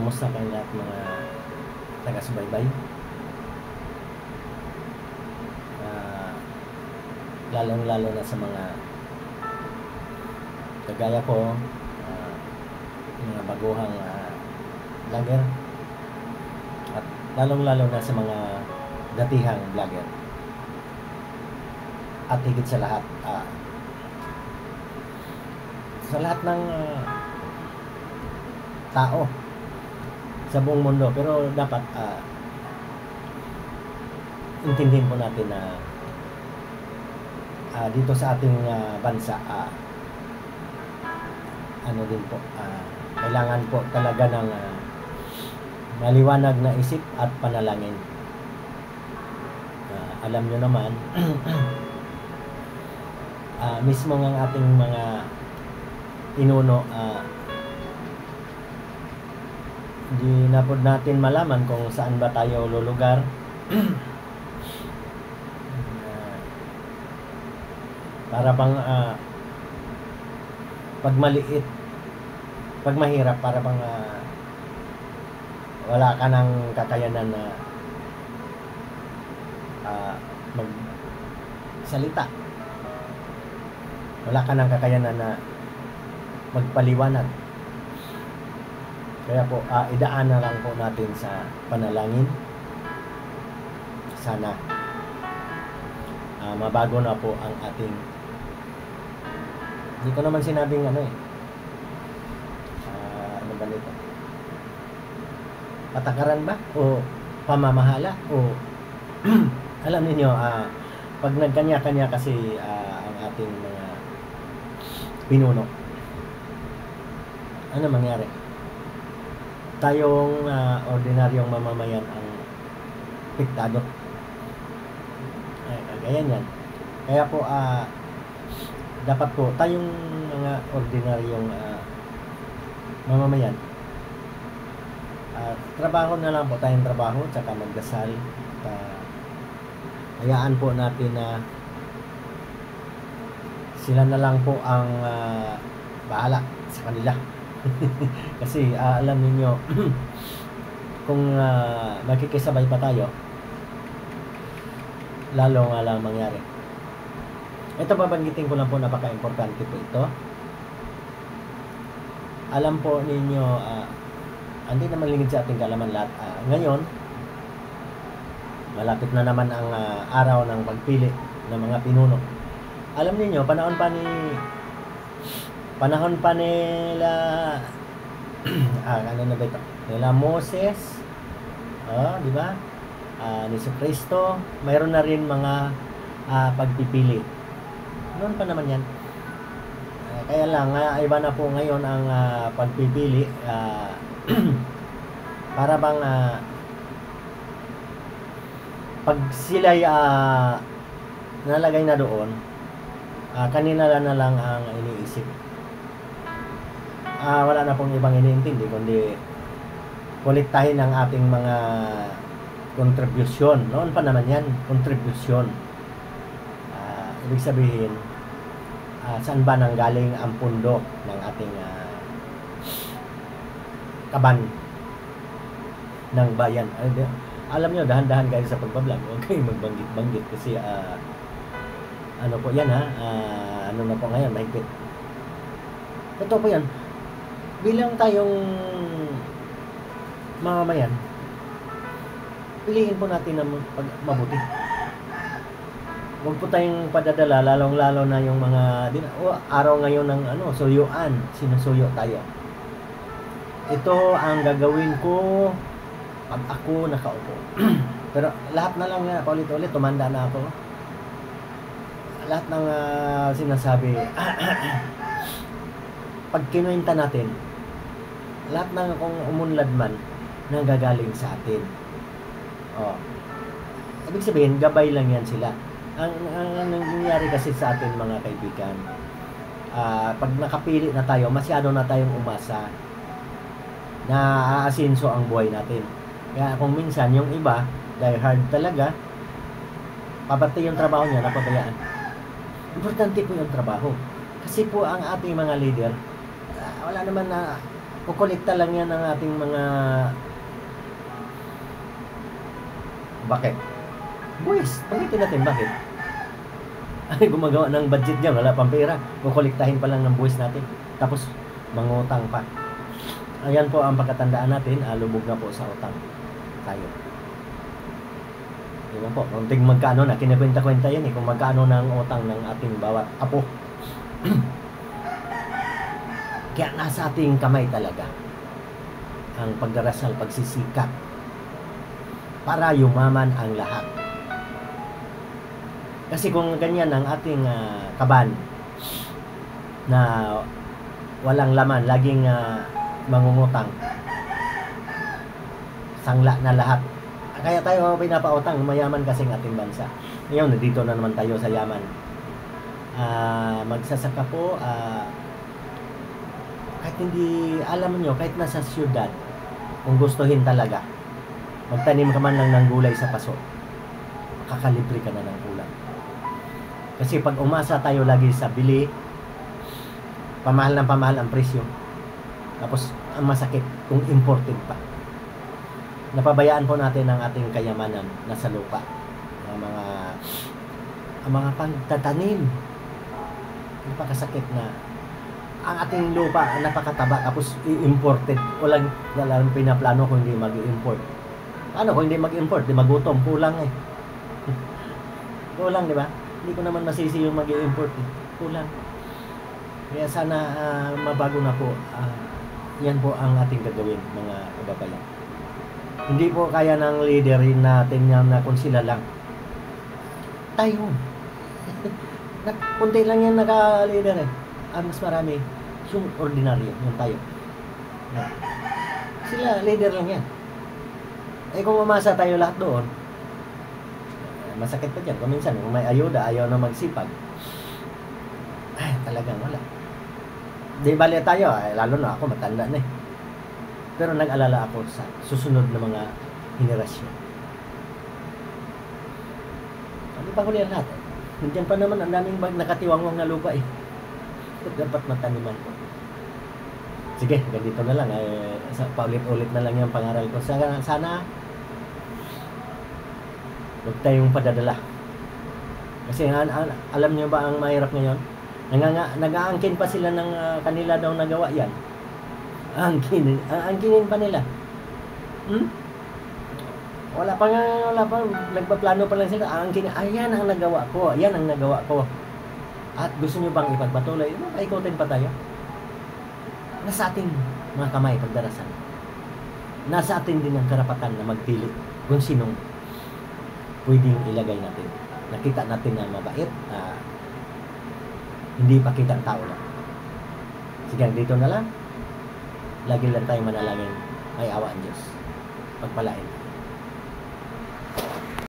Kamusta kayong lahat mga taga-subaybay? Lalong-lalo na sa mga kagaya ko, mga baguhang vlogger, at lalong-lalo na sa mga datihang vlogger. At higit sa lahat, sa lahat ng tao sa buong mundo, pero dapat intindihin po natin na dito sa ating bansa, ano din po, kailangan po talaga ng maliwanag na isip at panalangin. Alam nyo naman, mismo ng ating mga inuno, di na po natin malaman kung saan ba tayo lulugar. Para bang pag maliit, pag mahirap, para bang wala ka ng kakayanan na magsalita, wala ka ng kakayanan na magpaliwanag. Kaya po, idaan na lang po natin sa panalangin. Sana mabago na po ang ating, hindi ko naman sinabing ano ba nito, patakaran ba o pamamahala o alam niyo, pag nagkanya-kanya kasi ang ating mga pinuno, ano mangyari? Tayong ordinaryong mamamayan ang piktado. Ayan yan. Kaya po, dapat po tayong mga ordinaryong mamamayan, trabaho na lang po tayong trabaho, tsaka magdasal. Hayaan po natin na sila na lang po ang bahala sa kanila. Kasi alam niyo, kung nakikisabay pa tayo, lalo nga lang mangyari. Ito, babanggitin ko lang po, napaka-importante po ito. Alam po ninyo, hindi naman lingid sa ating kalaman lahat. Ngayon, malapit na naman ang araw ng pagpili ng mga pinuno. Alam niyo, panahon pa nila ano na ba ito? Nila Moses, di ba? Ni Kristo, mayroon na rin mga pagpipili. Noon pa naman yan. Kaya lang, iba na po ngayon ang pagpipili. Para bang pag sila'y nalagay na doon, kanina na lang ang iniisip. Wala na pong ibang iniintindi kundi kolektahin ang ating mga kontribusyon. Noon pa naman yan, kontribusyon. Ibig sabihin, saan ba nanggaling ang pundo ng ating kaban ng bayan. Alam nyo, dahan-dahan kayo sa pagbablog. Huwag kayong magbanggit-banggit kasi ano po yan, ano na po ngayon, mahigpit. Ito po yan, bilang tayong mamamayan, piliin po natin na mabuti. Huwag po tayong padadala, lalong-lalo na yung mga araw ngayon ng suyuan, sinusuyo tayo. Ito ang gagawin ko pag ako nakaupo. Pero lahat na lang nga, paulit-ulit, tumanda na ako. Lahat ng sinasabi, pag kinuwenta natin, lahat ng kung umunlad man, nanggagaling sa atin. Ibig sabihin, gabay lang yan sila. Ang nangyayari kasi sa atin, mga kaibigan, pag nakapili na tayo, masyado na tayong umasa na aasinso ang buhay natin. Kaya kung minsan yung iba, dahil hard talaga, papatay yung trabaho niya, napabayaan. Importante po yung trabaho. Kasi po ang ating mga leader, wala naman na kukolekta lang yan ng ating mga bakit? Buwis, bakit natin bakit? Ay, gumagawa ng budget dyan, wala pang pera. Kukolektahin pa lang ng buwis natin. Tapos, mangutang pa. Ayan po ang pagkatandaan natin, lubog na po sa utang tayo. Diba po, kunting magkano na, kinakwenta-kwenta yan kung magkano ng utang ng ating bawat apo. Kaya nasa ating kamay talaga ang pagdarasal, pagsisikap para yumaman ang lahat. Kasi kung ganyan ang ating kaban na walang laman, laging mangungutang, sangla na lahat. Kaya tayo pinapautang, mayaman kasing ating bansa. Ngayon, dito na naman tayo sa yaman. Magsasaka po, kahit hindi, alam nyo, kahit nasa syudad, kung gustuhin talaga, magtanim ka man lang ng gulay sa paso, kakalibre ka na ng ulam. Kasi pag umasa tayo lagi sa bili, pamahal ang presyo. Tapos, ang masakit, kung imported pa. Napabayaan po natin ang ating kayamanan nasa lupa. Ang mga pagtatanim. Napakasakit na ang ating lupa napakataba tapos i-imported. Walang pinaplano kung hindi mag-i-import. Ano kung hindi mag-import? Di magutom. Kulang eh. Kulang, di ba? Hindi ko naman masisi yung mag-i-import. Kulang. Kaya sana mabago na po. Yan po ang ating gagawin, mga kababayan. Hindi po kaya ng leader natin yan na kung sila lang. Tayo. Kunti lang yan naka-leader eh. Mas marami yung ordinaryo, yung tayo. Sila, leader lang yan. Kung umasa tayo lahat doon, masakit pa dyan. Kung minsan, kung may ayuda, ayaw na magsipag. Talagang wala. Di bali tayo, lalo na ako, matanda na eh. Pero nag-alala ako sa susunod na mga henerasyon. Ano pa huli ang lahat? Nandiyan pa naman, ang daming nakatiwangwang na lupa eh. Dapat mataniman ko. Sige, ganito na lang. Paulit-ulit na lang yung pangaral ko. Sana huwag tayong padadala. Kasi alam niyo ba ang mahirap ngayon? Nag-aangkin pa sila ng kanila daw nagawa yan. Aangkinin pa nila. Wala pa, nagpaplano pa lang sila. Aangkinin, yan ang nagawa ko. Yan ang nagawa ko. At gusto nyo bang ipagpatuloy? Paikutin pa tayo. Nasa ating mga kamay pagdarasal. Nasa atin din ang karapatan na magpili kung sinong pwedeng ilagay natin. Nakita natin na mabait, hindi pa kitang tao lang. Sige, dito na lang. Lagi lang tayo manalangin. May awa ang Diyos. Pagpalain.